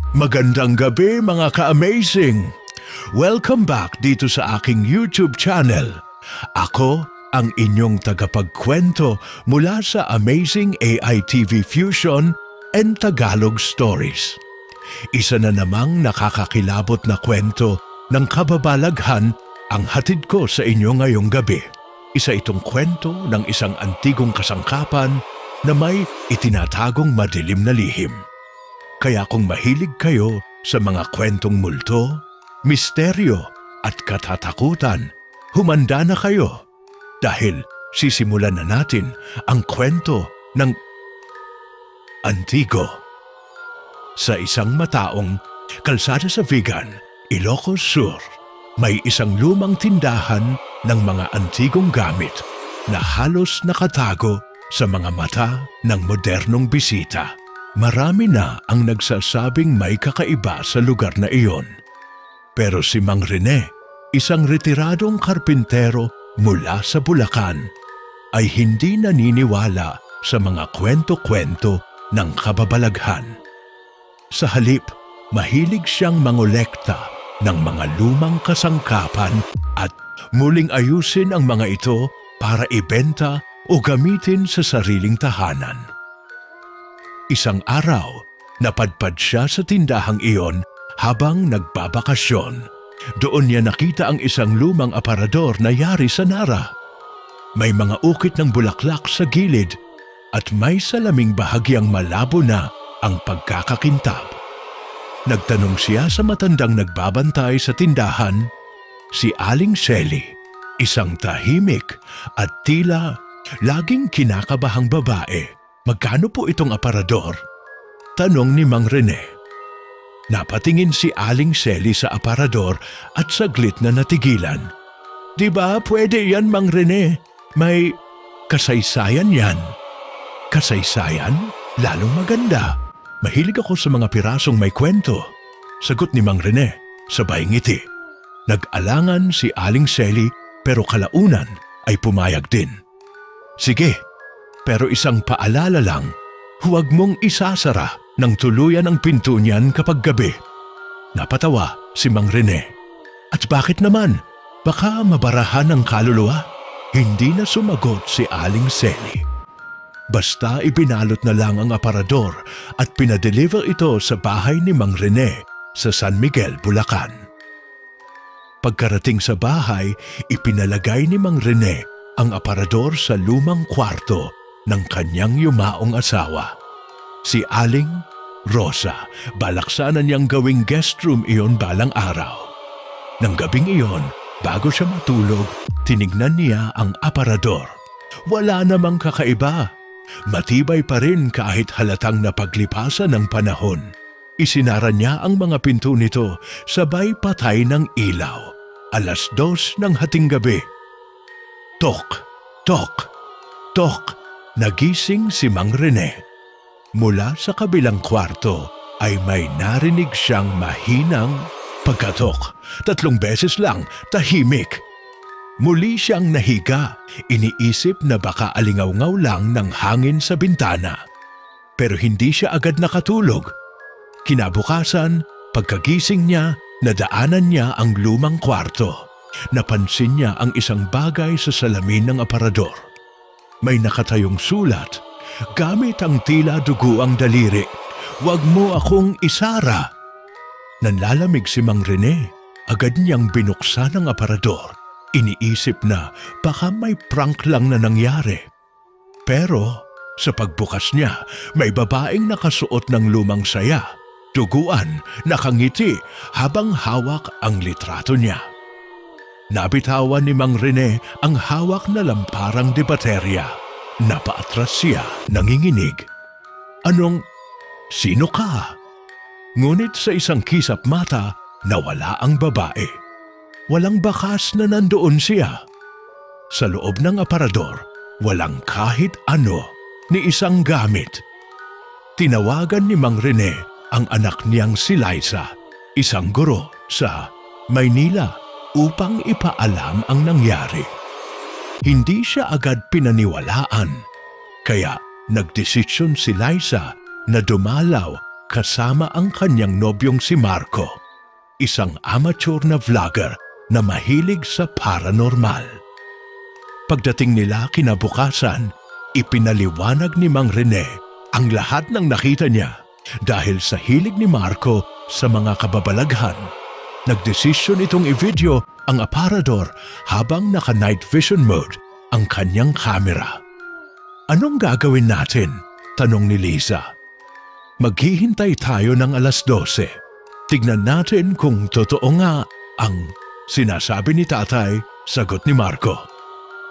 Magandang gabi mga ka-amazing! Welcome back dito sa aking YouTube channel. Ako ang inyong tagapagkwento mula sa Amazing AI TV Fusion and Tagalog Stories. Isa na namang nakakakilabot na kwento ng kababalaghan ang hatid ko sa inyo ngayong gabi. Isa itong kwento ng isang antigong kasangkapan na may itinatagong madilim na lihim. Kaya kung mahilig kayo sa mga kwentong multo, misteryo at katatakutan, humanda na kayo dahil sisimulan na natin ang kwento ng Antigo. Sa isang mataong kalsada sa Vigan, Ilocos Sur, may isang lumang tindahan ng mga antigong gamit na halos nakatago sa mga mata ng modernong bisita. Marami na ang nagsasabing may kakaiba sa lugar na iyon. Pero si Mang Rene, isang retiradong karpintero mula sa Bulacan, ay hindi naniniwala sa mga kwento-kwento ng kababalaghan. Sa halip, mahilig siyang mangolekta ng mga lumang kasangkapan at muling ayusin ang mga ito para ibenta o gamitin sa sariling tahanan. Isang araw, napadpad siya sa tindahang iyon habang nagbabakasyon. Doon niya nakita ang isang lumang aparador na yari sa Nara. May mga ukit ng bulaklak sa gilid at may salaming bahagyang malabo na ang pagkakakintab. Nagtanong siya sa matandang nagbabantay sa tindahan, si Aling Shelly, isang tahimik at tila laging kinakabahang babae. Magkano po itong aparador? Tanong ni Mang Rene. Napatingin si Aling Shelly sa aparador at saglit na natigilan. Di ba pwede yan, Mang Rene? May kasaysayan yan. Kasaysayan? Lalong maganda. Mahilig ako sa mga pirasong may kwento. Sagot ni Mang Rene, sabay ngiti. Nag-alangan si Aling Shelly pero kalaunan ay pumayag din. Sige. Pero isang paalala lang, huwag mong isasara ng tuluyan ang pinto niyan kapag gabi. Napatawa si Mang Rene. At bakit naman? Baka mabarahan ng kaluluwa? Hindi na sumagot si Aling Shelly. Basta ibinalot na lang ang aparador at pinadeliver ito sa bahay ni Mang Rene sa San Miguel, Bulacan. Pagkarating sa bahay, ipinalagay ni Mang Rene ang aparador sa lumang kwarto ng kanyang yumaong asawa. Si Aling Rosa, balak sana niyang gawing guest room iyon balang araw. Nang gabing iyon, bago siya matulog, tinignan niya ang aparador. Wala namang kakaiba. Matibay pa rin kahit halatang napaglipasan ng panahon. Isinara niya ang mga pinto nito sabay patay ng ilaw. 2:00 ng hating gabi. Tok, tok, tok. Nagising si Mang Rene. Mula sa kabilang kwarto ay may narinig siyang mahinang pagkatok. 3 beses lang, tahimik. Muli siyang nahiga, iniisip na baka alingaw-ngaw lang ng hangin sa bintana. Pero hindi siya agad nakatulog. Kinabukasan, pagkagising niya, nadaanan niya ang lumang kwarto. Napansin niya ang isang bagay sa salamin ng aparador. May nakatayong sulat, gamit ang tila duguang daliri, "Huwag mo akong isara." Nanlalamig si Mang Rene. Agad niyang binuksan ang aparador. Iniisip na baka may prank lang na nangyari. Pero sa pagbukas niya, may babaeng nakasuot ng lumang saya. Duguan, nakangiti habang hawak ang litrato niya. Nabitawan ni Mang Rene ang hawak na lamparang de baterya. Napaatras siya, nanginginig. Sino ka? Ngunit sa isang kisap mata, nawala ang babae. Walang bakas na nandoon siya. Sa loob ng aparador, walang kahit ano ni isang gamit. Tinawagan ni Mang Rene ang anak niyang si Liza, isang guro sa Maynila, upang ipaalam ang nangyari. Hindi siya agad pinaniwalaan, kaya nagdesisyon si Liza na dumalaw kasama ang kanyang nobyong si Marco, isang amateur na vlogger na mahilig sa paranormal. Pagdating nila kinabukasan, ipinaliwanag ni Mang Rene ang lahat ng nakita niya dahil sa hilig ni Marco sa mga kababalaghan. Nagdesisyon itong i-video ang aparador habang naka-night vision mode ang kanyang kamera. Anong gagawin natin? Tanong ni Liza. Maghihintay tayo ng alas 12. Tignan natin kung totoo nga ang sinasabi ni tatay, sagot ni Marco.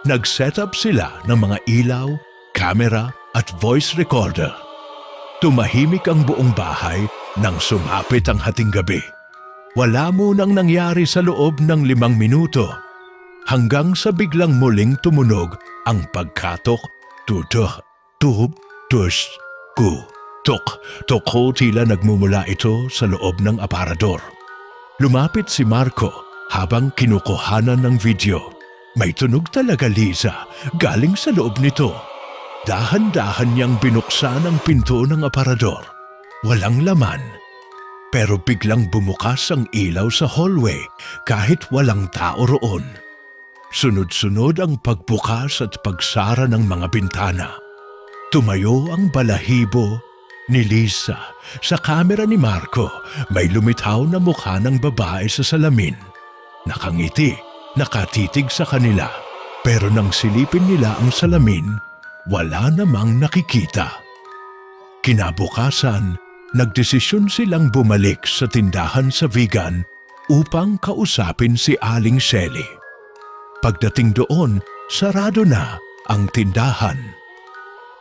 Nag-set up sila ng mga ilaw, camera at voice recorder. Tumahimik ang buong bahay nang sumapit ang hating gabi. Wala munang nangyari sa loob ng 5 minuto hanggang sa biglang muling tumunog ang pagkatok, tutok, tub, tush, ku, tok, toko tila nagmumula ito sa loob ng aparador. Lumapit si Marco habang kinukuhanan ng video. May tunog talaga, Liza, galing sa loob nito. Dahan-dahan niyang binuksan ang pinto ng aparador. Walang laman. Pero biglang bumukas ang ilaw sa hallway kahit walang tao roon. Sunod-sunod ang pagbukas at pagsara ng mga bintana. Tumayo ang balahibo ni Liza. Sa kamera ni Marco, may lumitaw na mukha ng babae sa salamin. Nakangiti, nakatitig sa kanila. Pero nang silipin nila ang salamin, wala namang nakikita. Kinabukasan, nagdesisyon silang bumalik sa tindahan sa Vigan upang kausapin si Aling Shelly. Pagdating doon, sarado na ang tindahan.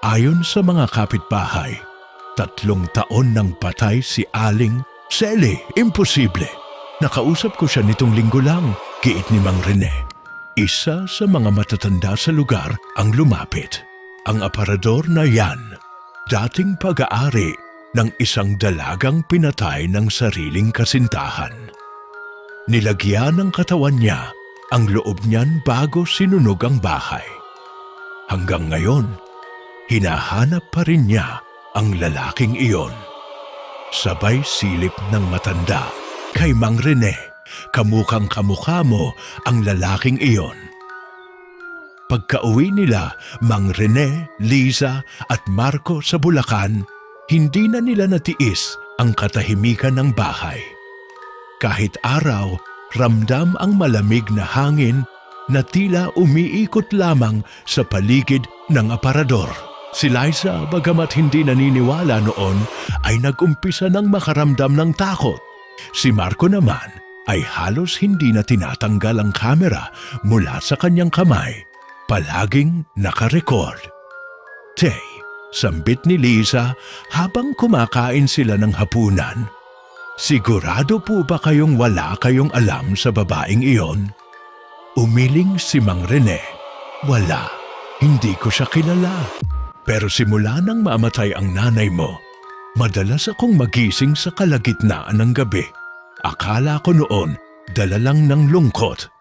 Ayon sa mga kapitbahay, 3 taon nang patay si Aling Shelly. Imposible. Nakausap ko siya nitong linggo lang, giit ni Mang Rene. Isa sa mga matatanda sa lugar ang lumapit. Ang aparador na yan, dating pag-aari ng isang dalagang pinatay ng sariling kasintahan. Nilagyan ng katawan niya ang loob niyan bago sinunog ang bahay. Hanggang ngayon, hinahanap pa rin niya ang lalaking iyon. Sabay silip ng matanda kay Mang Rene, kamukhang kamukha mo ang lalaking iyon. Pagka-uwi nila, Mang Rene, Liza at Marco sa Bulacan, hindi na nila natiis ang katahimikan ng bahay. Kahit araw, ramdam ang malamig na hangin na tila umiikot lamang sa paligid ng aparador. Si Liza, bagamat hindi naniniwala noon, ay nag-umpisa ng makaramdam ng takot. Si Marco naman ay halos hindi na tinatanggal ang kamera mula sa kanyang kamay. Palaging nakarecord. Tay, sambit ni Liza habang kumakain sila ng hapunan. Sigurado po ba kayong wala kayong alam sa babaeng iyon? Umiling si Mang Rene. Wala, hindi ko siya kilala. Pero simula nang mamatay ang nanay mo, madalas akong magising sa kalagitnaan ng gabi. Akala ko noon, dala lang ng lungkot.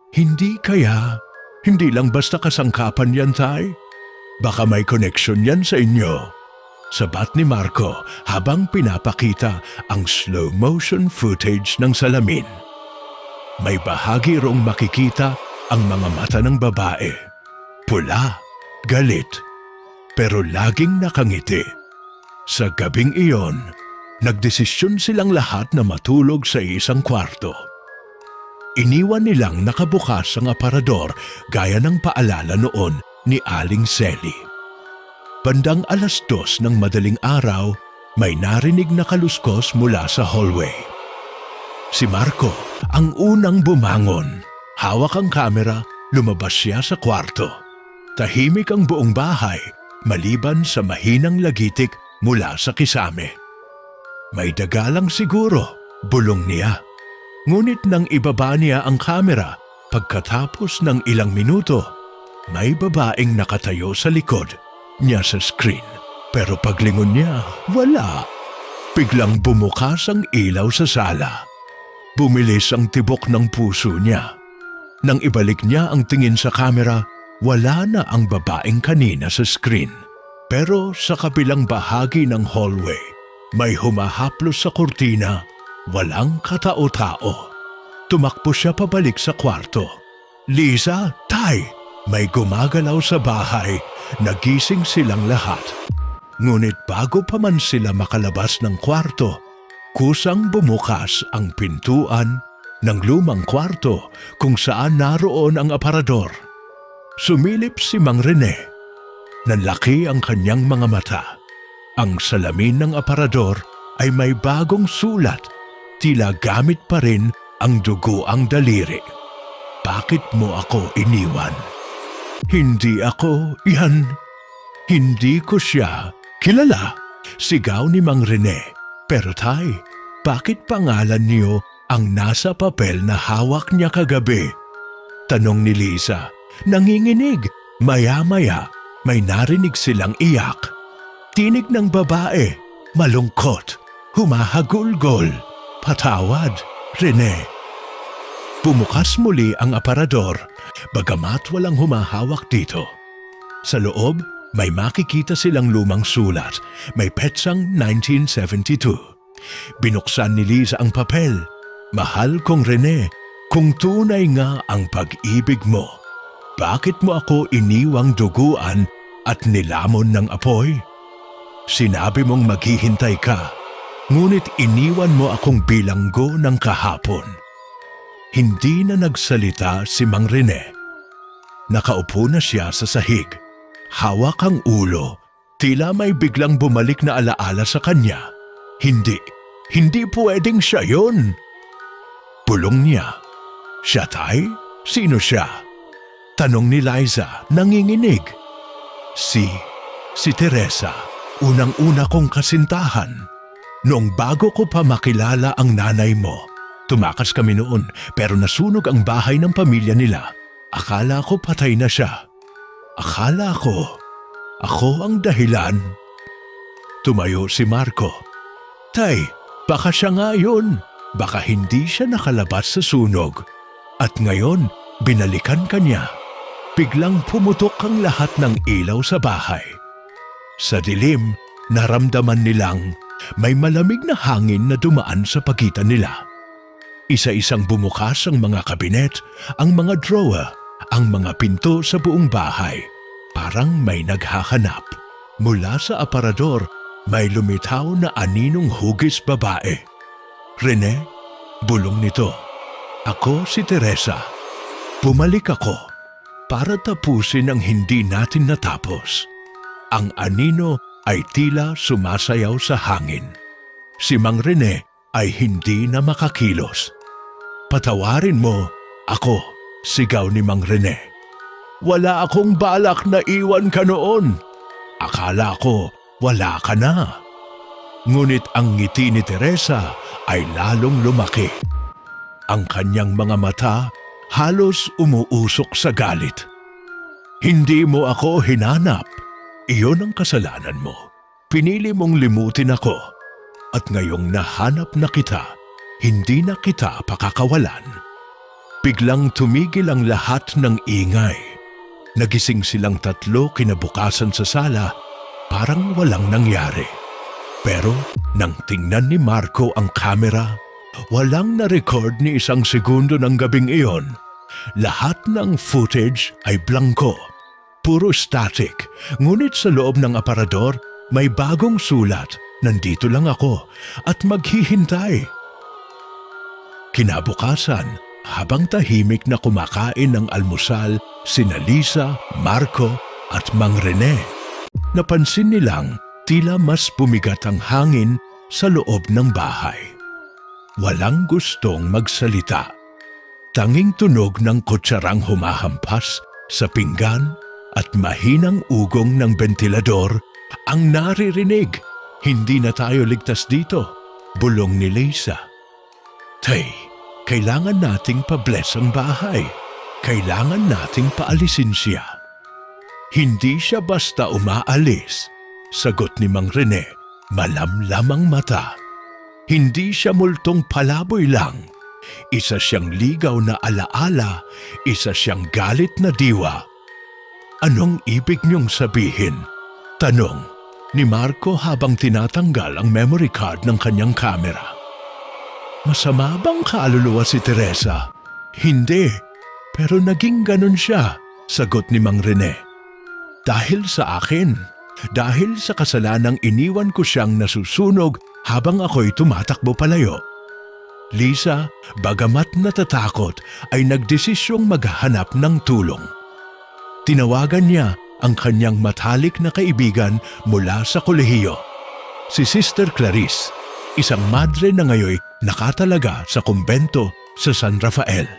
Hindi kaya... Hindi lang basta kasangkapan yan, tay. Baka may connection yan sa inyo. Sabat ni Marco habang pinapakita ang slow motion footage ng salamin. May bahagi rong makikita ang mga mata ng babae. Pula, galit, pero laging nakangiti. Sa gabing iyon, nagdesisyon silang lahat na matulog sa isang kwarto. Iniwan nilang nakabukas ang aparador gaya ng paalala noon ni Aling Shelly. Bandang alas 2 ng madaling araw, may narinig na kaluskos mula sa hallway. Si Marco ang unang bumangon. Hawak ang kamera, lumabas siya sa kwarto. Tahimik ang buong bahay, maliban sa mahinang lagitik mula sa kisame. May daga lang siguro, bulong niya. Ngunit nang ibaba niya ang kamera, pagkatapos ng ilang minuto, may babaeng nakatayo sa likod niya sa screen. Pero paglingon niya, wala. Biglang bumukas ang ilaw sa sala. Bumilis ang tibok ng puso niya. Nang ibalik niya ang tingin sa kamera, wala na ang babaeng kanina sa screen. Pero sa kabilang bahagi ng hallway, May humahaplos sa kurtina, walang katao-tao. Tumakbo siya pabalik sa kwarto. Lisa, Tay! May gumagalaw sa bahay, nagising silang lahat. Ngunit bago pa man sila makalabas ng kwarto, kusang bumukas ang pintuan ng lumang kwarto kung saan naroon ang aparador. Sumilip si Mang Rene. Nanlaki ang kanyang mga mata. Ang salamin ng aparador ay may bagong sulat, tila gamit pa rin ang duguang daliri. Bakit mo ako iniwan? Hindi ako yan. Hindi ko siya kilala. Sigaw ni Mang Rene. Pero Tay, bakit pangalan niyo ang nasa papel na hawak niya kagabi? Tanong ni Lisa. Nanginginig. Maya-maya, may narinig silang iyak. Tinig ng babae. Malungkot. Humahagulgol. Patawad, Rene. Bumukas muli ang aparador, bagamat walang humahawak dito. Sa loob, may makikita silang lumang sulat. May petsang 1972. Binuksan ni Lisa ang papel. Mahal kong Rene, kung tunay nga ang pag-ibig mo, bakit mo ako iniwang duguan at nilamon ng apoy? Sinabi mong maghihintay ka, ngunit iniwan mo akong bilanggo ng kahapon. Hindi na nagsalita si Mang Rene. Nakaupo na siya sa sahig. Hawak ang ulo, tila may biglang bumalik na alaala sa kanya. Hindi pwedeng siya yun. Bulong niya. Siya, Tay? Sino siya? Tanong ni Liza, nanginginig. Si Teresa, unang-una kong kasintahan. Noong bago ko pa makilala ang nanay mo, tumakas kami noon pero nasunog ang bahay ng pamilya nila. Akala ko patay na siya. Akala ko ako ang dahilan. Tumayo si Marco. Tay, baka siya nga yun. Baka hindi siya nakalabas sa sunog. At ngayon, binalikan ka niya. Biglang pumutok ang lahat ng ilaw sa bahay. Sa dilim, naramdaman nilang may malamig na hangin na dumaan sa pagitan nila. Isa-isang bumukas ang mga kabinet, ang mga drawer, ang mga pinto sa buong bahay. Parang may naghahanap. Mula sa aparador, may lumitaw na aninong hugis babae. Rene, bulong nito. Ako si Teresa. Bumalik ako para tapusin ang hindi natin natapos. Ang anino ay tila sumasayaw sa hangin. Si Mang Rene ay hindi na makakilos. Patawarin mo ako, sigaw ni Mang Rene. Wala akong balak na iwan ka noon. Akala ko wala ka na. Ngunit ang ngiti ni Teresa ay lalong lumaki. Ang kanyang mga mata halos umuusok sa galit. Hindi mo ako hinanap. Iyon ang kasalanan mo. Pinili mong limutin ako. At ngayong nahanap na kita, hindi na kita pakakawalan. Biglang tumigil ang lahat ng ingay. Nagising silang tatlo kinabukasan sa sala, parang walang nangyari. Pero nang tingnan ni Marco ang kamera, walang na-record ni isang segundo ng gabing iyon. Lahat ng footage ay blanco, puro static. Ngunit sa loob ng aparador, may bagong sulat. Nandito lang ako at maghihintay. Kinabukasan, habang tahimik na kumakain ng almusal sina Lisa, Marco at Mang Rene, napansin nilang tila mas bumigat ang hangin sa loob ng bahay. Walang gustong magsalita. Tanging tunog ng kutsarang humahampas sa pinggan at mahinang ugong ng bentilador ang naririnig. Hindi na tayo ligtas dito, bulong ni Lisa. Tay, kailangan nating pa-bless ang bahay. Kailangan nating paalisin siya. Hindi siya basta umaalis, sagot ni Mang Rene, malamlamang mata. Hindi siya multong palaboy lang. Isa siyang ligaw na alaala, isa siyang galit na diwa. Anong ibig niyong sabihin? Tanong. ni Marco habang tinatanggal ang memory card ng kanyang camera. Masama bang kaluluwa si Teresa? Hindi, pero naging ganun siya, sagot ni Mang Rene. Dahil sa akin, dahil sa kasalanang iniwan ko siyang nasusunog habang ako'y tumatakbo palayo. Lisa, bagamat natatakot, ay nagdesisyong maghanap ng tulong. Tinawagan niya ang kanyang matalik na kaibigan mula sa kolehiyo, si Sister Clarice, isang madre na ngayoy nakatalaga sa kumbento sa San Rafael.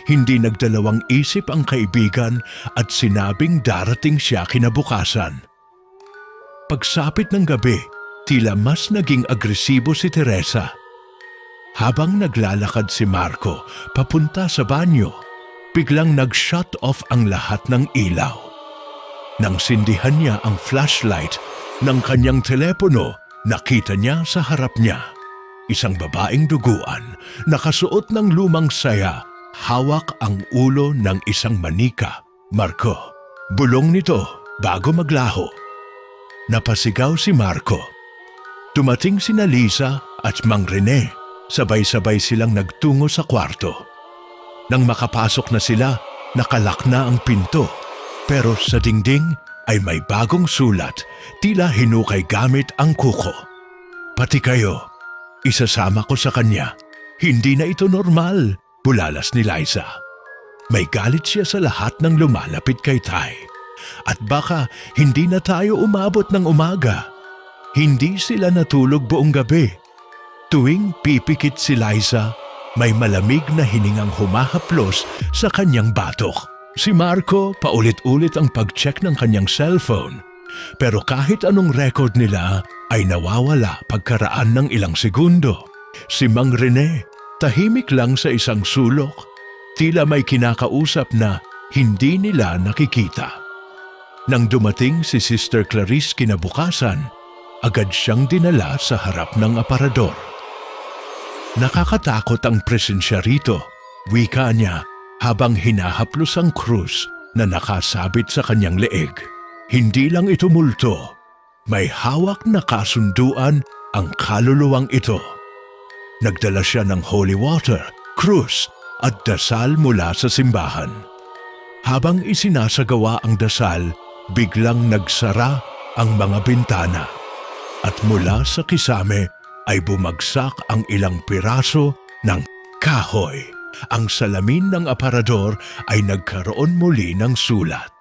Hindi nagdalawang isip ang kaibigan at sinabing darating siya kinabukasan. Pagsapit ng gabi, tila mas naging agresibo si Teresa. Habang naglalakad si Marco papunta sa banyo, biglang nag-shut off ang lahat ng ilaw. Nang sindihan niya ang flashlight ng kanyang telepono, nakita niya sa harap niya isang babaeng duguan, nakasuot ng lumang saya, hawak ang ulo ng isang manika. Marco, bulong nito bago maglaho. Napasigaw si Marco. Dumating sina Lisa at Mang Rene. Sabay-sabay silang nagtungo sa kwarto. Nang makapasok na sila, nakalak na ang pinto. Pero sa dingding ay may bagong sulat, tila hinukay gamit ang kuko. Pati kayo, isasama ko sa kanya. Hindi na ito normal, bulalas ni Liza. May galit siya sa lahat ng lumalapit kay Tay. At baka hindi na tayo umabot ng umaga. Hindi sila natulog buong gabi. Tuwing pipikit si Liza, may malamig na hiningang humahaplos sa kanyang batok. Si Marco paulit-ulit ang pag-check ng kanyang cellphone. Pero kahit anong record nila ay nawawala pagkaraan ng ilang segundo. Si Mang Rene, tahimik lang sa isang sulok, tila may kinakausap na hindi nila nakikita. Nang dumating si Sister Clarice kinabukasan, agad siyang dinala sa harap ng aparador. Nakakatakot ang presensya rito, wika niya habang hinahaplos ang krus na nakasabit sa kanyang leeg. Hindi lang ito multo, may hawak na kasunduan ang kaluluwang ito. Nagdala siya ng holy water, krus at dasal mula sa simbahan. Habang isinasagawa ang dasal, biglang nagsara ang mga bintana at mula sa kisame ay bumagsak ang ilang piraso ng kahoy. Ang salamin ng aparador ay nagkaroon muli ng sulat.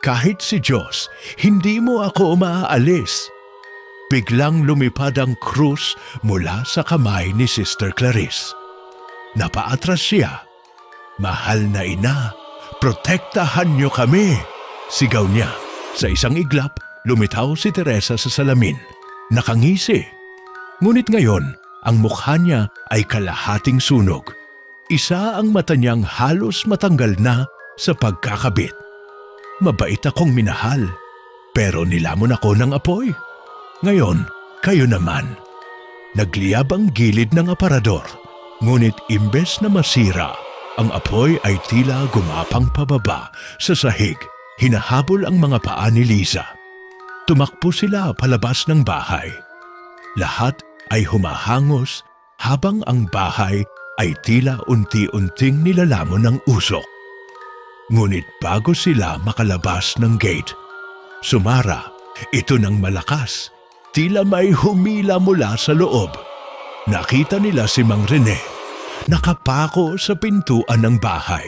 Kahit si Diyos, hindi mo ako maaalis. Biglang lumipad ang krus mula sa kamay ni Sister Clarice. Napaatras siya. Mahal na ina, protektahan niyo kami, sigaw niya. Sa isang iglap, lumitaw si Teresa sa salamin. Nakangisi. Ngunit ngayon, ang mukha niya ay kalahating sunog. Isa ang mata niyang halos matanggal na sa pagkakabit. Mabait akong minahal, pero nilamon ako ng apoy. Ngayon, kayo naman. Nagliyab ang gilid ng aparador, ngunit imbes na masira, ang apoy ay tila gumapang pababa sa sahig, hinahabol ang mga paa ni Lisa. Tumakbo sila palabas ng bahay. Lahat ay humahangos habang ang bahay ay tila unti-unting nilalamon ng usok. Ngunit bago sila makalabas ng gate, sumara ito ng malakas, tila may humila mula sa loob. Nakita nila si Mang Rene, nakapako sa pintuan ng bahay.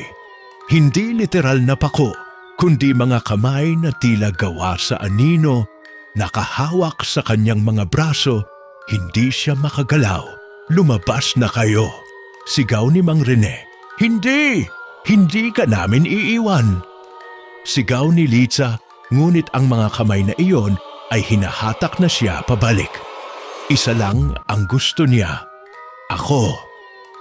Hindi literal na pako, kundi mga kamay na tila gawa sa anino, nakahawak sa kanyang mga braso. Hindi siya makagalaw. Lumabas na kayo, sigaw ni Mang Rene. Hindi! Hindi ka namin iiwan. Sigaw ni Lisa, ngunit ang mga kamay na iyon ay hinahatak na siya pabalik. Isa lang ang gusto niya. Ako.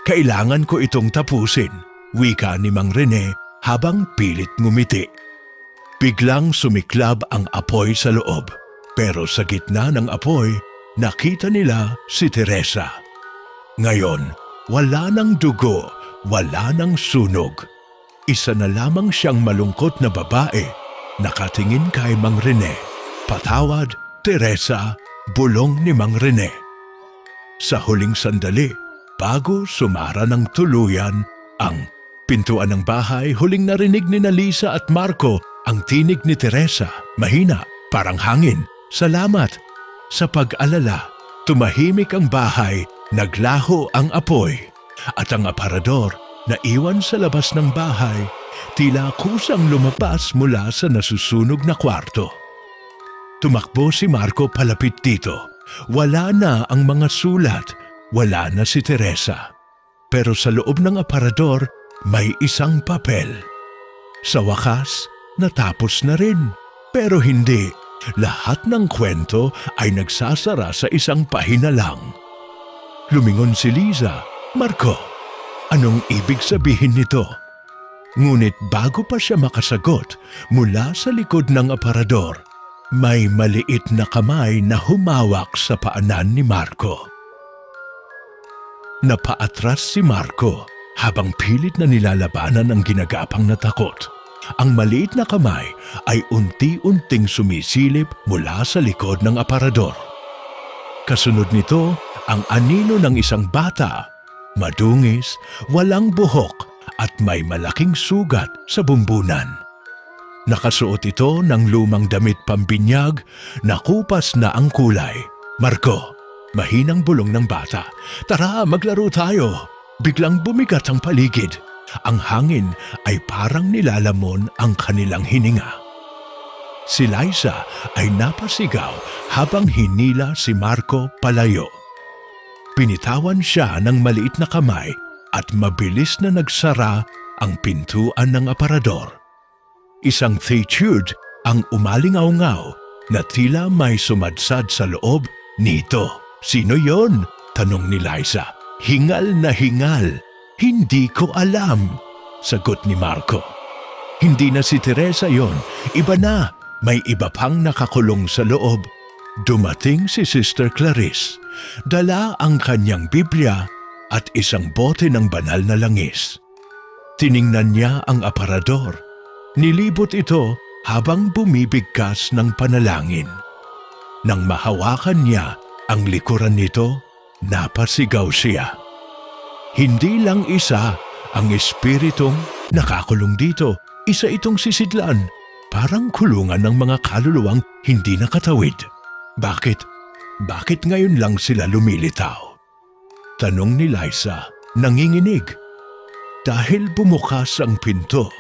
Kailangan ko itong tapusin, wika ni Mang Rene habang pilit ngumiti. Biglang sumiklab ang apoy sa loob, pero sa gitna ng apoy, nakita nila si Teresa. Ngayon, wala nang dugo, wala nang sunog. Isa na lamang siyang malungkot na babae, nakatingin kay Mang Rene, patawad Teresa, bulong ni Mang Rene. Sa huling sandali, bago sumara ng tuluyan ang pintuan ng bahay, huling narinig ni Lisa at Marco ang tinig ni Teresa. Mahina, parang hangin. Salamat. Sa pag-alala, tumahimik ang bahay, naglaho ang apoy. At ang aparador na iwan sa labas ng bahay, tila kusang lumabas mula sa nasusunog na kwarto. Tumakbo si Marco palapit dito. Wala na ang mga sulat, wala na si Teresa. Pero sa loob ng aparador, may isang papel. Sa wakas, natapos na rin. Pero hindi. Lahat ng kwento ay nagsasara sa isang pahina lang. Lumingon si Liza. Marco, anong ibig sabihin nito? Ngunit bago pa siya makasagot, mula sa likod ng aparador, may maliit na kamay na humawak sa paanan ni Marco. Napaatras si Marco habang pilit na nilalabanan ang ginagapang na takot. Ang maliit na kamay ay unti-unting sumisilip mula sa likod ng aparador. Kasunod nito, ang anino ng isang bata, madungis, walang buhok at may malaking sugat sa bumbunan. Nakasuot ito ng lumang damit pambinyag, nakupas na ang kulay. Marco, mahinang bulong ng bata. Tara, maglaro tayo. Biglang bumigat ang paligid. Ang hangin ay parang nilalamon ang kanilang hininga. Si Liza ay napasigaw habang hinila si Marco palayo. Pinitawan siya ng maliit na kamay at mabilis na nagsara ang pintuan ng aparador. Isang theatude ang umalingaw-ngaw na tila may sumadsad sa loob nito. Sino yon? Tanong ni Liza. Hingal na hingal. Hindi ko alam, sagot ni Marco. Hindi na si Teresa yon, iba na, may iba pang nakakulong sa loob. Dumating si Sister Clarice, dala ang kanyang Biblia at isang bote ng banal na langis. Tiningnan niya ang aparador, nilibot ito habang bumibigkas ng panalangin. Nang mahawakan niya ang likuran nito, napasigaw siya. Hindi lang isa ang espiritong nakakulong dito. Isa itong sisidlan. Parang kulungan ng mga kaluluwang hindi nakatawid. Bakit? Bakit ngayon lang sila lumilitaw? Tanong ni Liza, nanginginig. Dahil bumukas ang pinto.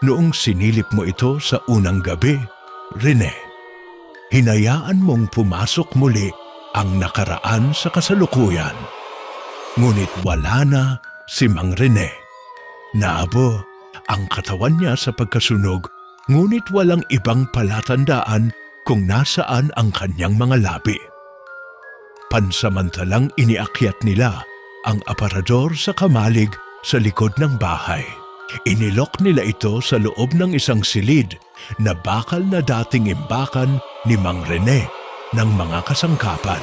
Noong sinilip mo ito sa unang gabi, Rene, hinayaan mong pumasok muli ang nakaraan sa kasalukuyan. Ngunit wala na si Mang Rene. Naabo ang katawan niya sa pagkasunog, ngunit walang ibang palatandaan kung nasaan ang kanyang mga labi. Pansamantalang iniakyat nila ang aparador sa kamalig sa likod ng bahay. Inilok nila ito sa loob ng isang silid na bakal na dating imbakan ni Mang Rene ng mga kasangkapan.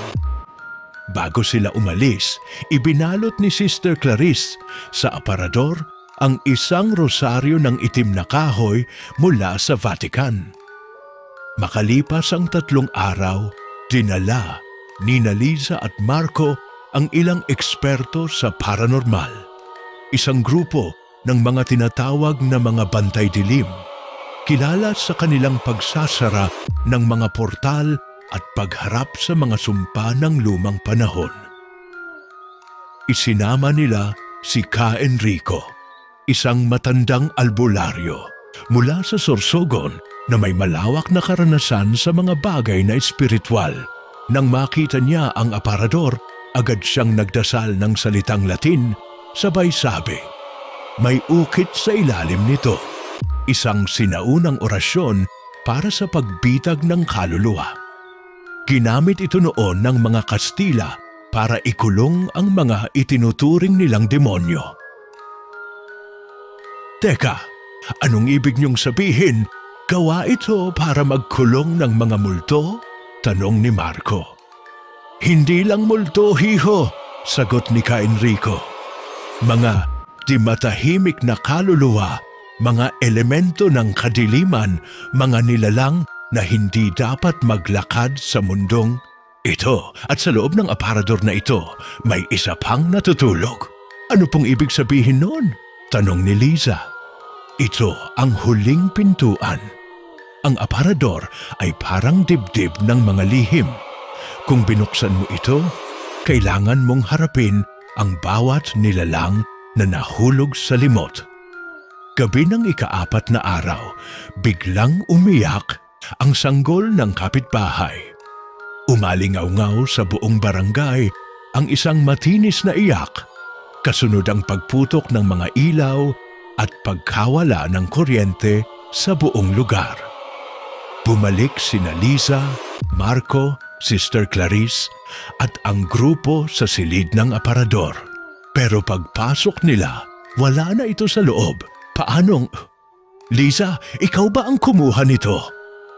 Bago sila umalis, ibinalot ni Sister Clarice sa aparador ang isang rosaryo ng itim na kahoy mula sa Vatican. Makalipas ang 3 araw, dinala ni Liza at Marco ang ilang eksperto sa paranormal. Isang grupo ng mga tinatawag na mga bantay dilim, kilala sa kanilang pagsasara ng mga portal at pagharap sa mga sumpa ng lumang panahon. Isinama nila si Ka Enrico, isang matandang albularyo mula sa Sorsogon na may malawak na karanasan sa mga bagay na espiritual. Nang makita niya ang aparador, agad siyang nagdasal ng salitang Latin, sabay sabi, may ukit sa ilalim nito, isang sinaunang orasyon para sa pagbitag ng kaluluwa. Ginamit ito noon ng mga Kastila para ikulong ang mga itinuturing nilang demonyo. Teka, anong ibig niyong sabihin? Gawa ito para magkulong ng mga multo? Tanong ni Marco. Hindi lang multo, hiho, sagot ni Ka Enrico. Mga di matahimik na kaluluwa, mga elemento ng kadiliman, mga nilalang na hindi dapat maglakad sa mundong ito at sa loob ng aparador na ito may isa pang natutulog. Ano pong ibig sabihin noon? Tanong ni Liza. Ito ang huling pintuan. Ang aparador ay parang dibdib ng mga lihim. Kung binuksan mo ito, kailangan mong harapin ang bawat nilalang na nahulog sa limot. Gabi ng ika-4 na araw, biglang umiyak ang sanggol ng kapitbahay. Umalingaw-ngaw sa buong barangay ang isang matinis na iyak, kasunod ang pagputok ng mga ilaw at pagkawala ng kuryente sa buong lugar. Bumalik sina Liza, Marco, Sister Clarice at ang grupo sa silid ng aparador. Pero pagpasok nila, wala na ito sa loob. Paanong? Liza, ikaw ba ang kumuha nito?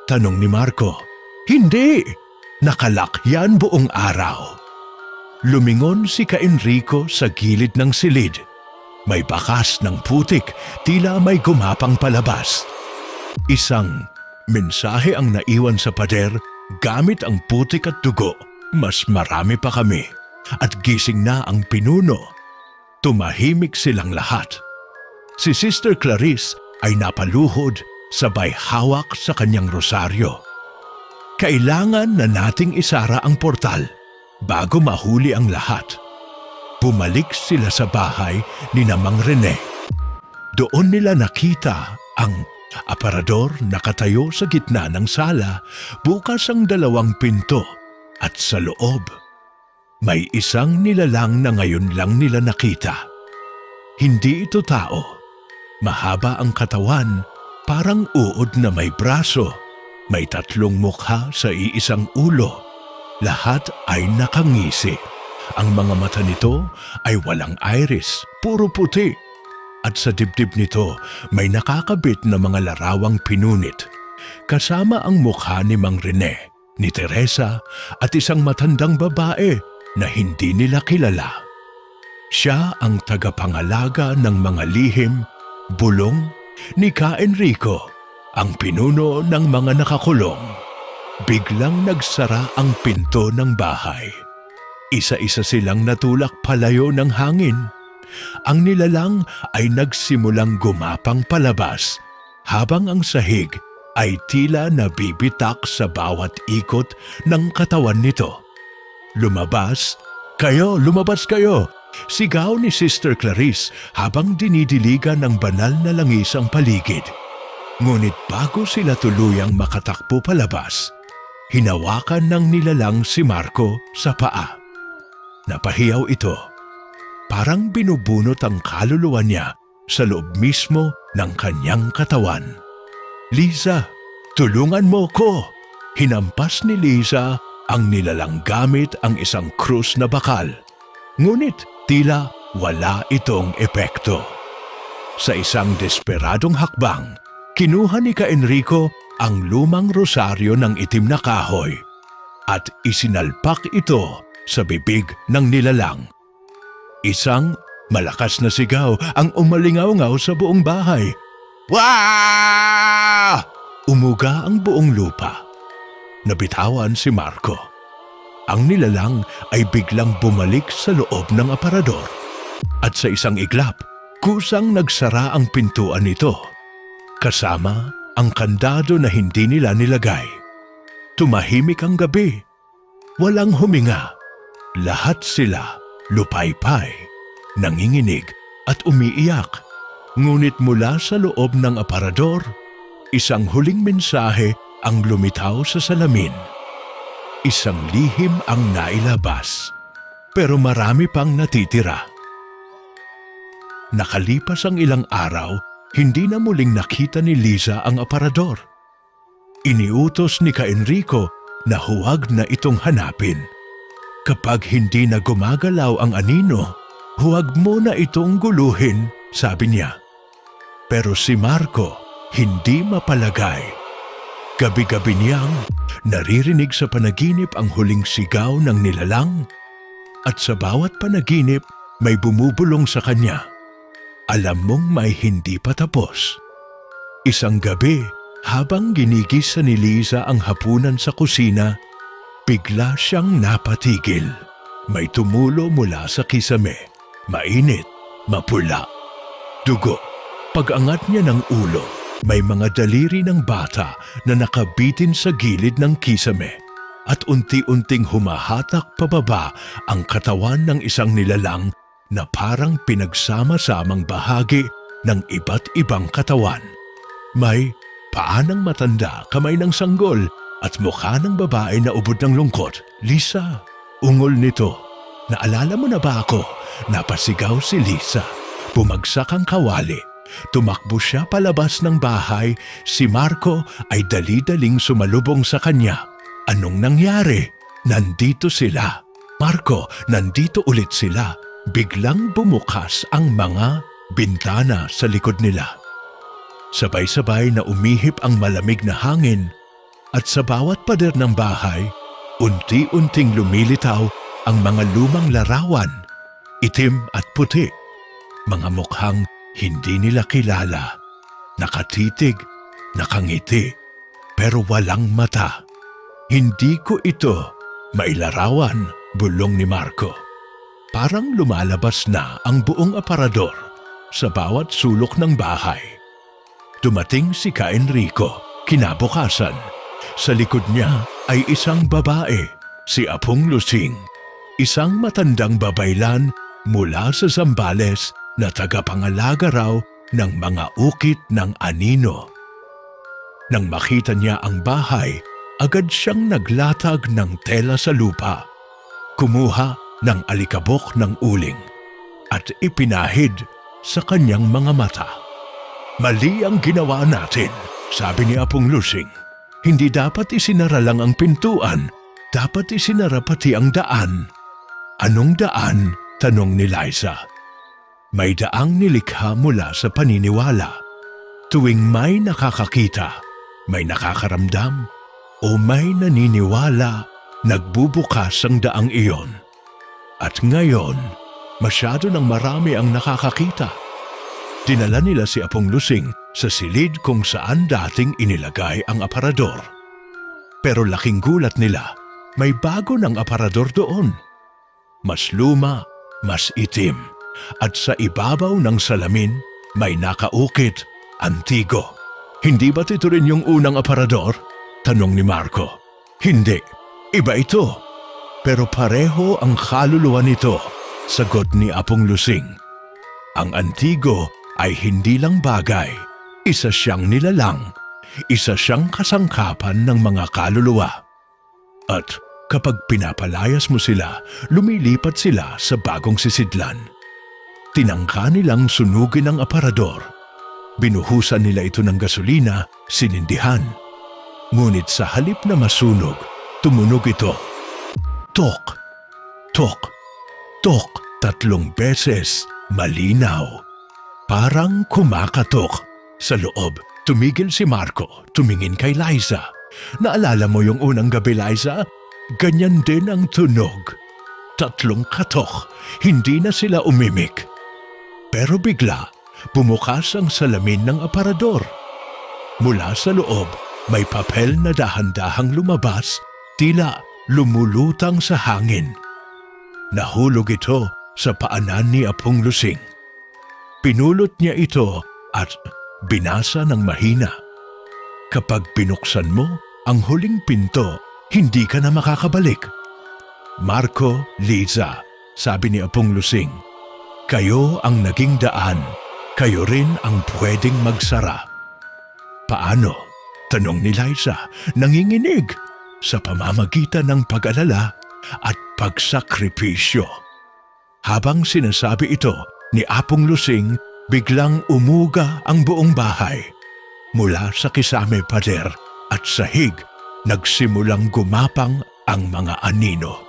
Tanong ni Marco. Hindi! Nakalak yan buong araw. Lumingon si Ka Enrico sa gilid ng silid. May bakas ng putik, tila may gumapang palabas. Isang mensahe ang naiwan sa pader gamit ang putik at dugo. Mas marami pa kami at gising na ang pinuno. Tumahimik silang lahat. Si Sister Clarice ay napaluhod sabay hawak sa kanyang rosaryo. Kailangan na nating isara ang portal bago mahuli ang lahat. Bumalik sila sa bahay ni Mang Rene. Doon nila nakita ang aparador nakatayo sa gitna ng sala, bukas ang 2 pinto at sa loob. May isang nilalang na ngayon lang nila nakita. Hindi ito tao. Mahaba ang katawan, parang uod na may braso. May 3 mukha sa iisang ulo. Lahat ay nakangisi. Ang mga mata nito ay walang iris, puro puti. At sa dibdib nito may nakakabit na mga larawang pinunit. Kasama ang mukha ni Mang Rene, ni Teresa at isang matandang babae na hindi nila kilala. Siya ang tagapangalaga ng mga lihim, bulong ni Ka Enrico, ang pinuno ng mga nakakulong. Biglang nagsara ang pinto ng bahay. Isa-isa silang natulak palayo ng hangin. Ang nilalang ay nagsimulang gumapang palabas, habang ang sahig ay tila nabibitak sa bawat ikot ng katawan nito. Lumabas kayo! Sigaw ni Sister Clarice habang dinidiligan ng banal na langis ang paligid. Ngunit bago sila tuluyang makatakbo palabas, hinawakan ng nilalang si Marco sa paa. Napahiyaw ito. Parang binubunot ang kaluluwa niya sa loob mismo ng kanyang katawan. Liza, tulungan mo ko! Hinampas ni Liza ang nilalang gamit ang isang krus na bakal. Ngunit tila wala itong epekto. Sa isang desperadong hakbang, kinuha ni Ka Enrico ang lumang rosaryo ng itim na kahoy at isinalpak ito sa bibig ng nilalang. Isang malakas na sigaw ang umalingaw-ngaw sa buong bahay. Wah! Umuga ang buong lupa. Nabitawan si Marco. Ang nilalang ay biglang bumalik sa loob ng aparador at sa isang iglap, kusang nagsara ang pintuan nito. Kasama ang kandado na hindi nila nilagay. Tumahimik ang gabi. Walang huminga. Lahat sila lupaypay, nanginginig at umiiyak. Ngunit mula sa loob ng aparador, isang huling mensahe ang lumitaw sa salamin. Isang lihim ang nailabas, pero marami pang natitira. Nakalipas ang ilang araw, hindi na muling nakita ni Liza ang aparador. Iniutos ni Ka Enrico na huwag na itong hanapin. Kapag hindi na gumagalaw ang anino, huwag mo na itong guluhin, sabi niya. Pero si Marco hindi mapalagay. Gabi-gabi niyang naririnig sa panaginip ang huling sigaw ng nilalang at sa bawat panaginip may bumubulong sa kanya. Alam mong may hindi pa tapos. Isang gabi, Habang ginigisa ni Liza ang hapunan sa kusina, bigla siyang napatigil. May tumulo mula sa kisame. Mainit, mapula. Dugo. Pag-angat niya ng ulo, may mga daliri ng bata na nakabitin sa gilid ng kisame at unti-unting humahatak pababa ang katawan ng isang nilalang na parang pinagsama-samang bahagi ng iba't ibang katawan. May paa ng matanda, kamay ng sanggol at mukha ng babae na ubod ng lungkot. Lisa, ungol nito. Naalala mo na ba ako? Napasigaw si Lisa. Bumagsak ang kawali. Tumakbo siya palabas ng bahay. Si Marco ay dali-daling sumalubong sa kanya. Anong nangyari? Nandito sila. Marco, nandito ulit sila. Biglang bumukas ang mga bintana sa likod nila. Sabay-sabay na umihip ang malamig na hangin at sa bawat pader ng bahay, unti-unting lumilitaw ang mga lumang larawan, itim at puti. Mga mukhang hindi nila kilala, nakatitig, nakangiti, pero walang mata. Hindi ko ito mailarawan, bulong ni Marco. Parang lumalabas na ang buong aparador sa bawat sulok ng bahay. Dumating si Ka Enrico, kinabukasan. Sa likod niya ay isang babae, si Apong Lusing, isang matandang babaylan mula sa Zambales na tagapangalaga raw ng mga ukit ng anino. Nang makita niya ang bahay, agad siyang naglatag ng tela sa lupa, kumuha ng alikabok ng uling at ipinahid sa kanyang mga mata. Mali ang ginawa natin, sabi ni Apong Lusing. Hindi dapat isinara lang ang pintuan, dapat isinara pati ang daan. Anong daan? Tanong ni Liza. May daang nilikha mula sa paniniwala. Tuwing may nakakakita, may nakakaramdam, o may naniniwala, nagbubukas ang daang iyon. At ngayon, masyado ng marami ang nakakakita. Dinala nila si Apong Lusing sa silid kung saan dating inilagay ang aparador. Pero laking gulat nila, may bago ng aparador doon. Mas luma, mas itim. At sa ibabaw ng salamin, may nakaukit, antigo. Hindi ba't ito rin yung unang aparador? Tanong ni Marco. Hindi, iba ito. Pero pareho ang kaluluwa nito, sagot ni Apong Lusing. Ang antigo ay hindi lang bagay, isa siyang nilalang, isa siyang kasangkapan ng mga kaluluwa. At kapag pinapalayas mo sila, lumilipat sila sa bagong sisidlan. Tinangka nilang sunugin ang aparador. Binuhusan nila ito ng gasolina, sinindihan. Ngunit sa halip na masunog, tumunog ito. Tok, tok, tok, 3 beses, malinaw. Parang kumakatok. Sa loob, tumigil si Marco, tumingin kay Liza. Naalala mo yung unang gabi, Liza? Ganyan din ang tunog. 3 katok, hindi na sila umimik. Pero bigla, bumukas ang salamin ng aparador. Mula sa loob, may papel na dahan-dahang lumabas, tila lumulutang sa hangin. Nahulog ito sa paanan ni Apong Lusing. Pinulot niya ito at binasa ng mahina. Kapag binuksan mo ang huling pinto, hindi ka na makakabalik. Marco, Liza, sabi ni Apong Lusing, kayo ang naging daan, kayo rin ang pwedeng magsara. Paano? Tanong ni Liza, nanginginig sa pamamagitan ng pag-alala at pagsakripisyo. Habang sinasabi ito ni Apong Lusing, biglang umuga ang buong bahay. Mula sa kisame pader at sahig, nagsimulang gumapang ang mga anino.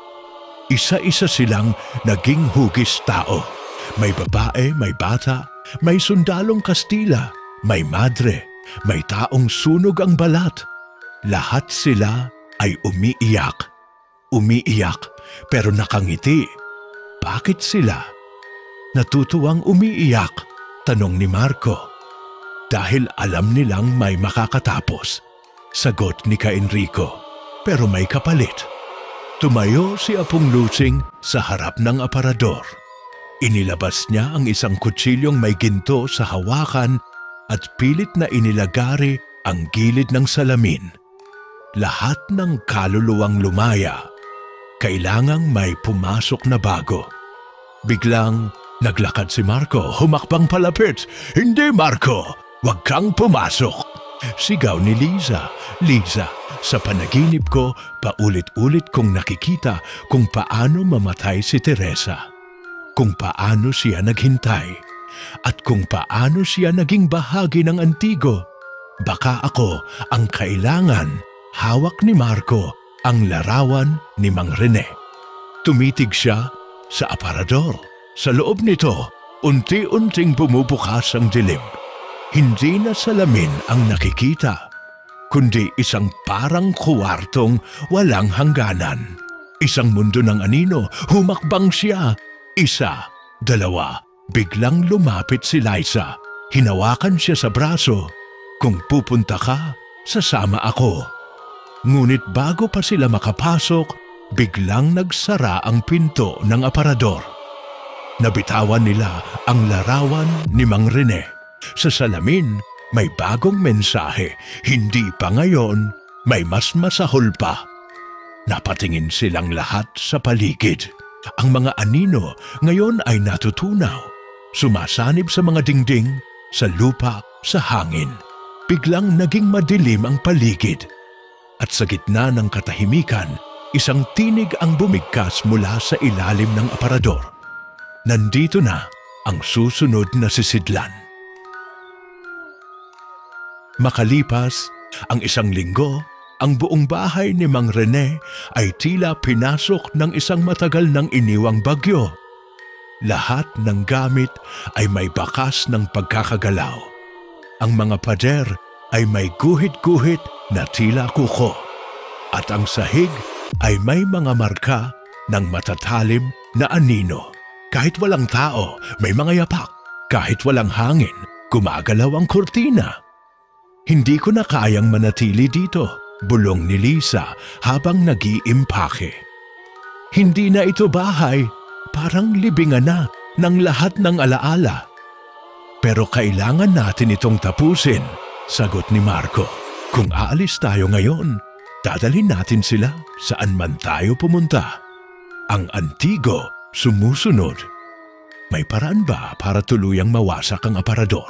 Isa-isa silang naging hugis tao. May babae, may bata, may sundalong Kastila, may madre, may taong sunog ang balat. Lahat sila ay umiiyak. Umiiyak pero nakangiti. Bakit sila? Natutuwang umiiyak, tanong ni Marco. Dahil alam nilang may makakatapos. Sagot ni Ka Enrico. Pero may kapalit. Tumayo si Apong Lusing sa harap ng aparador. Inilabas niya ang isang kutsilyong may ginto sa hawakan at pilit na inilagari ang gilid ng salamin. Lahat ng kaluluwang lumaya. Kailangang may pumasok na bago. Biglang naglakad si Marco, humakbang palapit. "Hindi, Marco! Huwag kang pumasok!" Sigaw ni Liza. Liza, sa panaginip ko, paulit-ulit kong nakikita kung paano mamatay si Teresa. Kung paano siya naghintay. At kung paano siya naging bahagi ng Antigo. Baka ako ang kailangan. Hawak ni Marco ang larawan ni Mang Rene. Tumitig siya sa aparador. Sa loob nito, unti-unting bumubukas ang dilim. Hindi na salamin ang nakikita, kundi isang parang kuwartong walang hangganan. Isang mundo ng anino, humakbang siya. Isa, dalawa, biglang lumapit si Liza. Hinawakan siya sa braso. "Kung pupunta ka, sasama ako." Ngunit bago pa sila makapasok, biglang nagsara ang pinto ng aparador. Nabitawan nila ang larawan ni Mang Rene. Sa salamin, may bagong mensahe. Hindi pa ngayon, may mas masahol pa. Napatingin silang lahat sa paligid. Ang mga anino ngayon ay natutunaw. Sumasanib sa mga dingding, sa lupa, sa hangin. Biglang naging madilim ang paligid. At sa gitna ng katahimikan, isang tinig ang bumigkas mula sa ilalim ng aparador. Nandito na ang susunod na sisidlan. Makalipas ang isang linggo, ang buong bahay ni Mang Rene ay tila pinasok ng isang matagal nang iniwang bagyo. Lahat ng gamit ay may bakas ng pagkakagalaw. Ang mga pader ay may guhit-guhit na tila kuko. At ang sahig ay may mga marka ng matatalim na anino. Kahit walang tao, may mga yapak. Kahit walang hangin, gumagalaw ang kurtina. "Hindi ko na kayang manatili dito," bulong ni Liza habang nag-iimpake. "Hindi na ito bahay, parang libingan na ng lahat ng alaala." "Pero kailangan natin itong tapusin," sagot ni Marco. "Kung aalis tayo ngayon, dadalhin natin sila saan man tayo pumunta. Ang Antigo sumusunod." "May paraan ba para tuluyang mawasak ang aparador?"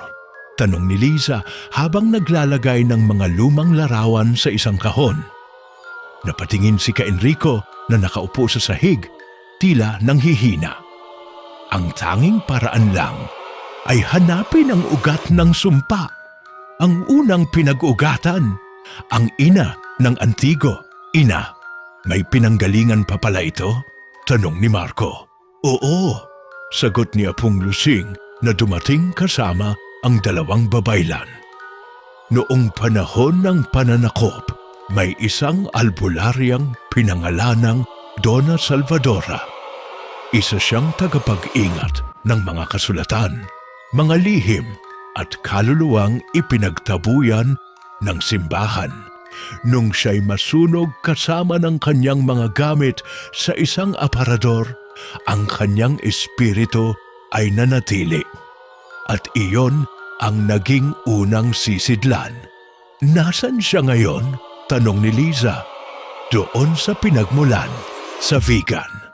tanong ni Liza habang naglalagay ng mga lumang larawan sa isang kahon. Napatingin si Ka Enrico na nakaupo sa sahig, tila nanghihina. Ang tanging paraan lang ay hanapin ang ugat ng sumpa. Ang unang pinag-ugatan, ang ina ng Antigo. "Ina, may pinanggalingan pa pala ito?" tanong ni Marco. "Oo," sagot ni Apong Lusing na dumating kasama ang dalawang babaylan. Noong panahon ng pananakop, may isang albularyang pinangalanang Donna Salvadora. Isa siyang tagapag-ingat ng mga kasulatan, mga lihim at kaluluwang ipinagtabuyan ng simbahan. Nung siya'y masunog kasama ng kanyang mga gamit sa isang aparador, ang kanyang espiritu ay nanatili. At iyon ang naging unang sisidlan. "Nasaan siya ngayon?" tanong ni Liza. "Doon sa pinagmulan, sa Vigan.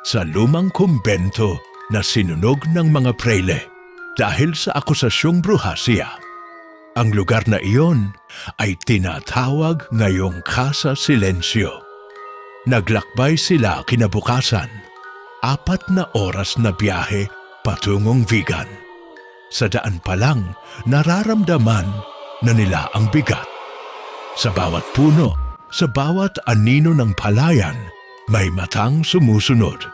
Sa lumang kumbento na sinunog ng mga preyle dahil sa akusasyong bruhasya. Ang lugar na iyon ay tinatawag ngayong Casa Silencio." Naglakbay sila kinabukasan. 4 na oras na biyahe patungong Vigan. Sa daan pa lang, nararamdaman na nila ang bigat. Sa bawat puno, sa bawat anino ng palayan, may matang sumusunod.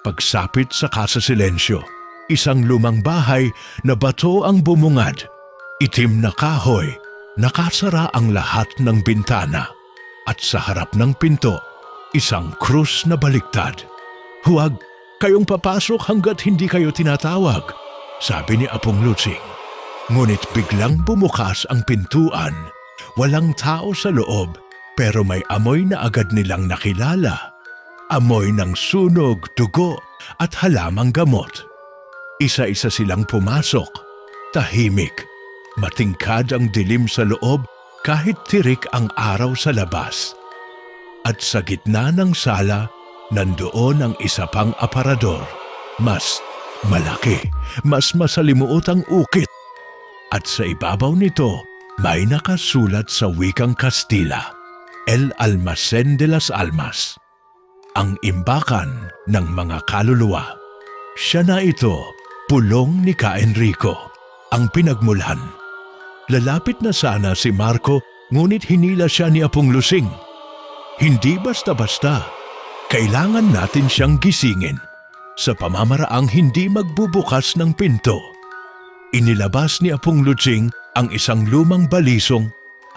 Pagsapit sa Casa Silencio, isang lumang bahay na bato ang bumungad. Itim na kahoy, nakasara ang lahat ng bintana. At sa harap ng pinto, isang krus na baliktad. "Huwag kayong papasok hanggat hindi kayo tinatawag," sabi ni Apong Lusing. Ngunit biglang bumukas ang pintuan. Walang tao sa loob, pero may amoy na agad nilang nakilala. Amoy ng sunog, dugo at halamang gamot. Isa-isa silang pumasok. Tahimik. Matingkad ang dilim sa loob kahit tirik ang araw sa labas. At sa gitna ng sala, nandoon ang isa pang aparador. Mas malaki, mas masalimuot ang ukit. At sa ibabaw nito, may nakasulat sa wikang Kastila, El Almacén de las Almas, ang imbakan ng mga kaluluwa. Siya na ito, pulong ni Ka Enrico, ang pinagmulan. Lalapit na sana si Marco, ngunit hinila siya ni Apong Lusing. Hindi basta-basta, kailangan natin siyang gisingin sa pamamaraang hindi magbubukas ng pinto. Inilabas ni Apong Lusing ang isang lumang balisong.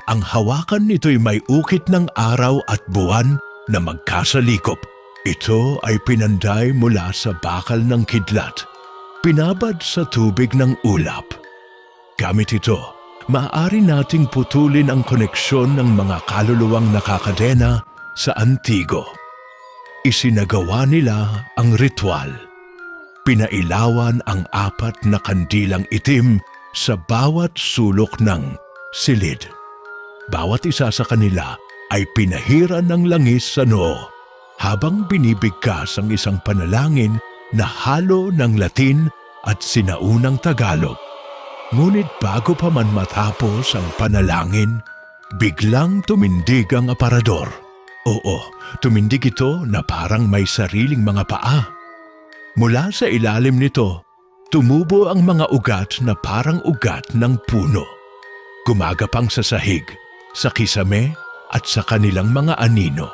Ang hawakan nito'y may ukit ng araw at buwan na magkasalikop. Ito ay pinanday mula sa bakal ng kidlat, pinabad sa tubig ng ulap. Gamit ito, maaari nating putulin ang koneksyon ng mga kaluluwang nakakadena sa Antigo. Isinagawa nila ang ritual. Pinailawan ang 4 na kandilang itim sa bawat sulok ng silid. Bawat isa sa kanila ay pinahiran ng langis sa noo habang binibigkas ang isang panalangin na halo ng Latin at sinaunang Tagalog. Ngunit bago pa man matapos ang panalangin, biglang tumindig ang aparador. Oo, tumindig ito na parang may sariling mga paa. Mula sa ilalim nito, tumubo ang mga ugat na parang ugat ng puno. Gumagapang sa sahig, sa kisame at sa kanilang mga anino.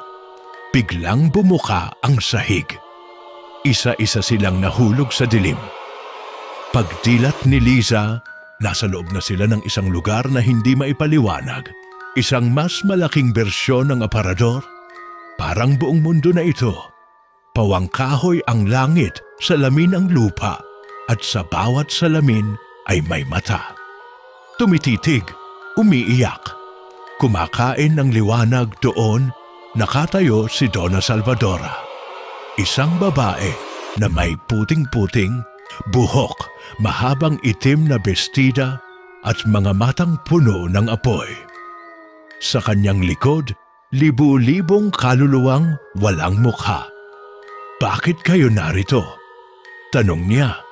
Biglang bumuka ang sahig. Isa-isa silang nahulog sa dilim. Pagdilat ni Liza, nasa loob na sila ng isang lugar na hindi maipaliwanag. Isang mas malaking bersyon ng aparador. Parang buong mundo na ito. Pawangkahoy ang langit, salamin ang lupa, at sa bawat salamin ay may mata. Tumititig, umiiyak. Kumakain ng liwanag doon, nakatayo si Donna Salvadora. Isang babae na may puting-puting, buhok, mahabang itim na bestida at mga matang puno ng apoy. Sa kanyang likod, libu-libong kaluluwang walang mukha. Bakit kayo narito? Tanong niya.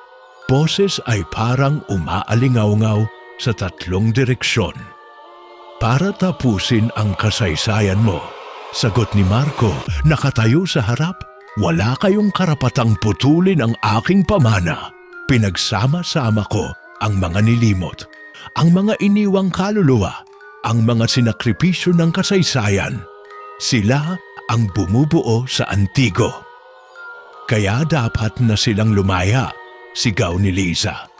Boses ay parang umaalingaw-ngaw sa 3 direksyon. Para tapusin ang kasaysayan mo, sagot ni Marco, nakatayo sa harap. Wala kayong karapatang putulin ang aking pamana. Pinagsama-sama ko ang mga nilimot, ang mga iniwang kaluluwa, ang mga sinakripisyo ng kasaysayan. Sila ang bumubuo sa Antigo. Kaya dapat na silang lumaya, sigaw ni Liza.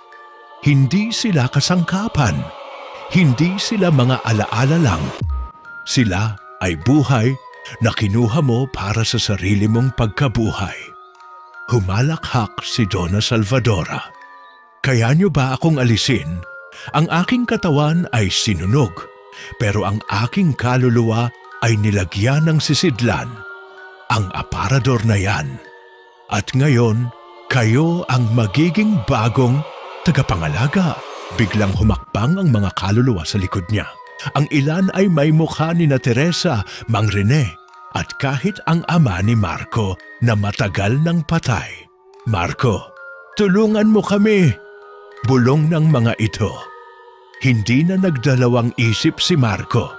Hindi sila kasangkapan. Hindi sila mga alaala lang. Sila ay buhay na kinuha mo para sa sarili mong pagkabuhay. Humalakhak si Donna Salvadora. Kaya niyo ba akong alisin? Ang aking katawan ay sinunog, pero ang aking kaluluwa ay nilagyan ng sisidlan. Ang aparador na yan. At ngayon, kayo ang magiging bagong tagapangalaga. Biglang humakbang ang mga kaluluwa sa likod niya. Ang ilan ay may mukha ni na Teresa, Mang Rene, at kahit ang ama ni Marco na matagal nang patay. Marco, tulungan mo kami! Bulong ng mga ito. Hindi na nagdalawang isip si Marco.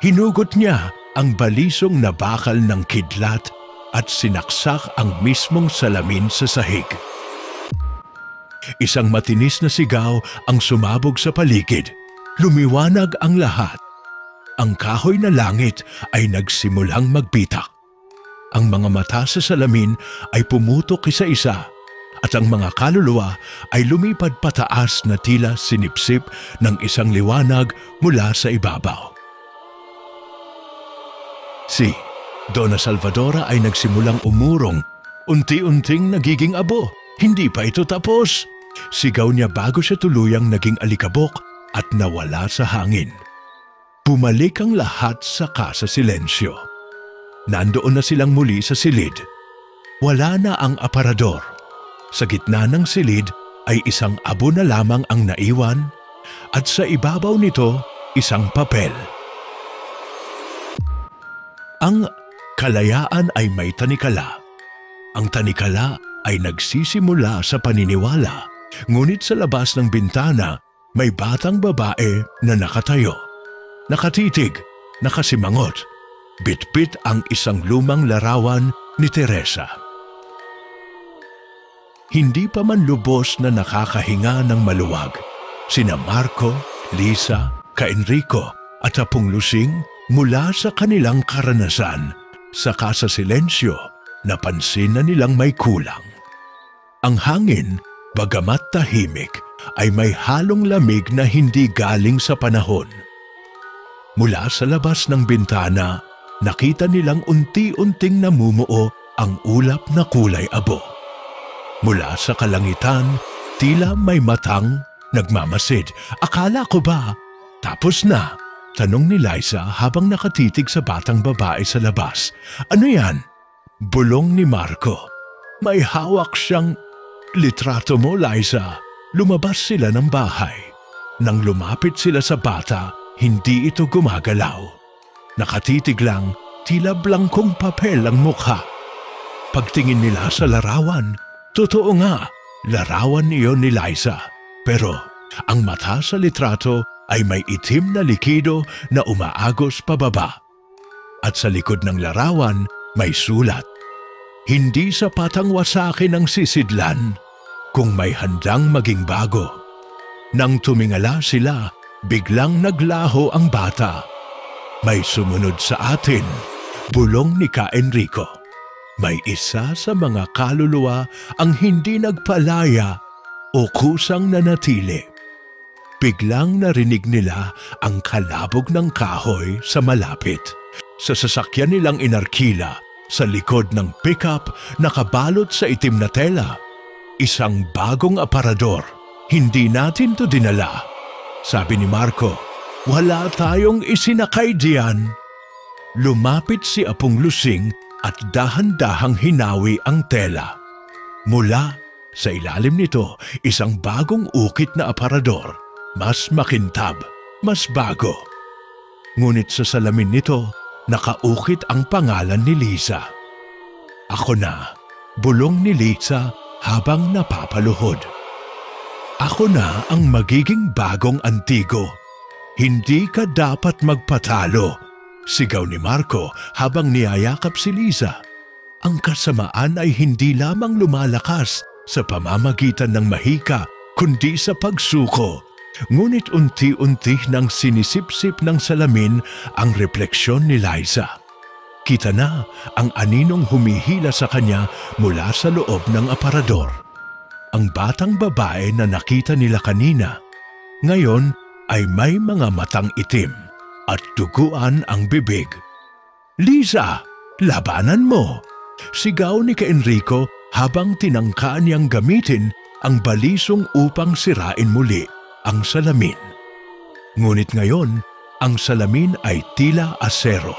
Hinugot niya ang balisong na bakal ng kidlat at sinaksak ang mismong salamin sa sahig. Isang matinis na sigaw ang sumabog sa paligid. Lumiwanag ang lahat. Ang kahoy na langit ay nagsimulang magbitak. Ang mga mata sa salamin ay pumutok isa-isa at ang mga kaluluwa ay lumipad pataas na tila sinipsip ng isang liwanag mula sa ibabaw. Si Donna Salvadora ay nagsimulang umurong, unti-unting nagiging abo. Hindi pa ito tapos. Sigaw niya bago siya tuluyang naging alikabok at nawala sa hangin. Bumalik ang lahat saka sa silensyo. Nandoon na silang muli sa silid. Wala na ang aparador. Sa gitna ng silid ay isang abo na lamang ang naiwan at sa ibabaw nito isang papel. Ang kalayaan ay may tanikala. Ang tanikala ay nagsisimula sa paniniwala, ngunit sa labas ng bintana may batang babae na nakatayo. Nakatitig, nakasimangot, bitbit ang isang lumang larawan ni Teresa. Hindi pa man lubos na nakakahinga ng maluwag, sina Marco, Lisa, Enrico at Apong Lusing mula sa kanilang karanasan, saka sa silensyo, napansin na nilang may kulang. Ang hangin, bagamat tahimik, ay may halong lamig na hindi galing sa panahon. Mula sa labas ng bintana, nakita nilang unti-unting namumuo ang ulap na kulay abo. Mula sa kalangitan, tila may matang nagmamasid. Akala ko ba, tapos na? Tanong ni Liza habang nakatitig sa batang babae sa labas. Ano yan? Bulong ni Marco. May hawak siyang, litrato mo, Liza. Lumabas sila ng bahay. Nang lumapit sila sa bata, hindi ito gumagalaw. Nakatitig lang, tila blangkong papel ang mukha. Pagtingin nila sa larawan, totoo nga, larawan iyon ni Liza. Pero ang mata sa litrato ay may itim na likido na umaagos pababa. At sa likod ng larawan, may sulat. Hindi sapat ang wasakin ng sisidlan kung may handang maging bago. Nang tumingala sila, biglang naglaho ang bata. May sumunod sa atin, bulong ni Enrico. May isa sa mga kaluluwa ang hindi nagpalaya o kusang nanatili. Biglang narinig nila ang kalabog ng kahoy sa malapit. Sa sasakyan nilang inarkila, sa likod ng pickup nakabalot sa itim na tela. Isang bagong aparador. Hindi natin to dinala. Sabi ni Marco, wala tayong isinakay diyan. Lumapit si Apong Lusing at dahan-dahang hinawi ang tela. Mula sa ilalim nito, isang bagong ukit na aparador. Mas makintab, mas bago. Ngunit sa salamin nito, nakaukit ang pangalan ni Lisa. Ako na, bulong ni Lisa habang napapaluhod. Ako na ang magiging bagong Antigo. Hindi ka dapat magpatalo, sigaw ni Marco habang niyayakap si Lisa. Ang kasamaan ay hindi lamang lumalakas sa pamamagitan ng mahika, kundi sa pagsuko. Ngunit unti-unti nang sinisip-sip ng salamin ang refleksyon ni Liza. Kita na ang aninong humihila sa kanya mula sa loob ng aparador. Ang batang babae na nakita nila kanina, ngayon ay may mga matang itim at duguan ang bibig. Liza, labanan mo! Sigaw ni Enrico habang tinangkaan niyang gamitin ang balisong upang sirain muli ang salamin. Ngunit ngayon, ang salamin ay tila asero.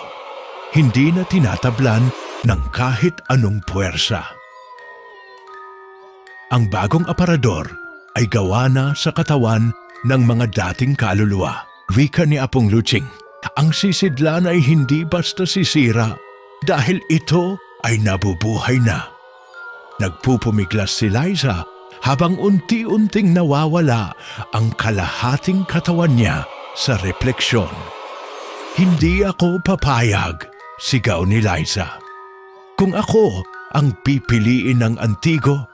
Hindi na tinatablan ng kahit anong puwersa. Ang bagong aparador ay gawa na sa katawan ng mga dating kaluluwa. Wika ni Apong Lusing, ang sisidlan ay hindi basta sisira dahil ito ay nabubuhay na. Nagpupumiglas si Liza habang unti-unting nawawala ang kalahating katawan niya sa refleksyon. Hindi ako papayag, sigaw ni Liza. Kung ako ang pipiliin ng Antigo,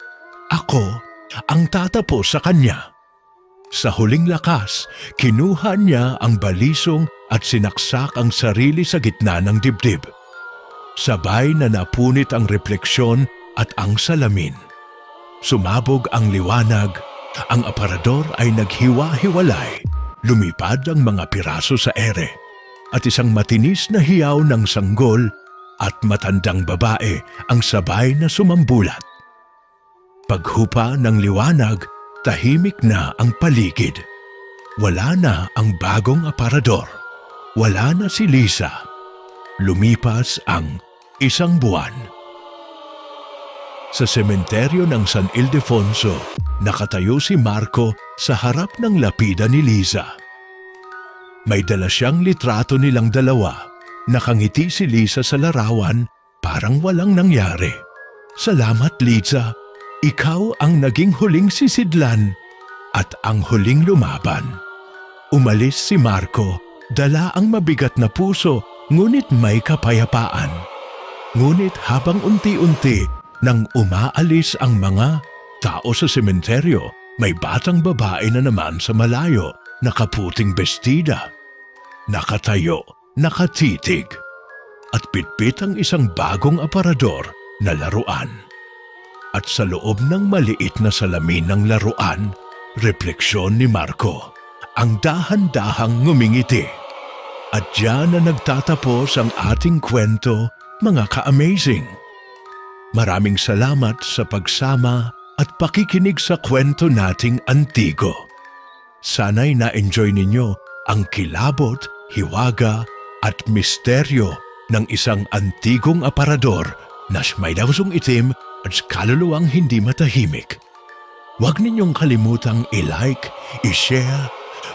ako ang tatapos sa kanya. Sa huling lakas, kinuha niya ang balisong at sinaksak ang sarili sa gitna ng dibdib. Sabay na napunit ang refleksyon at ang salamin. Sumabog ang liwanag, ang aparador ay naghiwa-hiwalay, lumipad ang mga piraso sa ere, at isang matinis na hiyaw ng sanggol at matandang babae ang sabay na sumambulat. Paghupa ng liwanag, Tahimik na ang paligid. Wala na ang bagong aparador. Wala na si Lisa. Lumipas ang 1 buwan. Sa sementeryo ng San Ildefonso, nakatayo si Marco sa harap ng lapida ni Lisa. May dala siyang litrato nilang dalawa. Nakangiti si Lisa sa larawan, parang walang nangyari. Salamat, Lisa. Ikaw ang naging huling sisidlan at ang huling lumaban. Umalis si Marco, dala ang mabigat na puso, ngunit may kapayapaan. Ngunit habang unti-unti nang umaalis ang mga tao sa sementeryo, may batang babae na naman sa malayo, nakaputing bestida. Nakatayo, nakatitig, at pitpit ang isang bagong aparador na laruan. At sa loob ng maliit na salamin ng laruan, refleksyon ni Marco, ang dahan-dahang ngumingiti. At diyan na nagtatapos ang ating kwento, mga ka-amazing. Maraming salamat sa pagsama at pakikinig sa kwento nating antigo. Sana'y na-enjoy ninyo ang kilabot, hiwaga at misteryo ng isang antigong aparador na may dawsong itim at kaluluwang hindi matahimik. Huwag ninyong kalimutang i-like, i-share,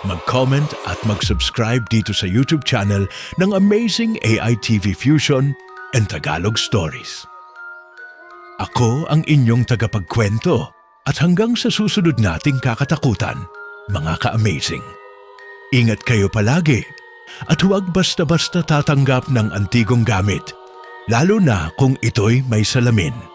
mag-comment at mag-subscribe dito sa YouTube channel ng Amazing AI TV Fusion and Tagalog Stories. Ako ang inyong tagapagkwento at hanggang sa susunod nating kakatakutan, mga ka-amazing. Ingat kayo palagi at huwag basta-basta tatanggap ng antigong gamit, lalo na kung ito'y may salamin.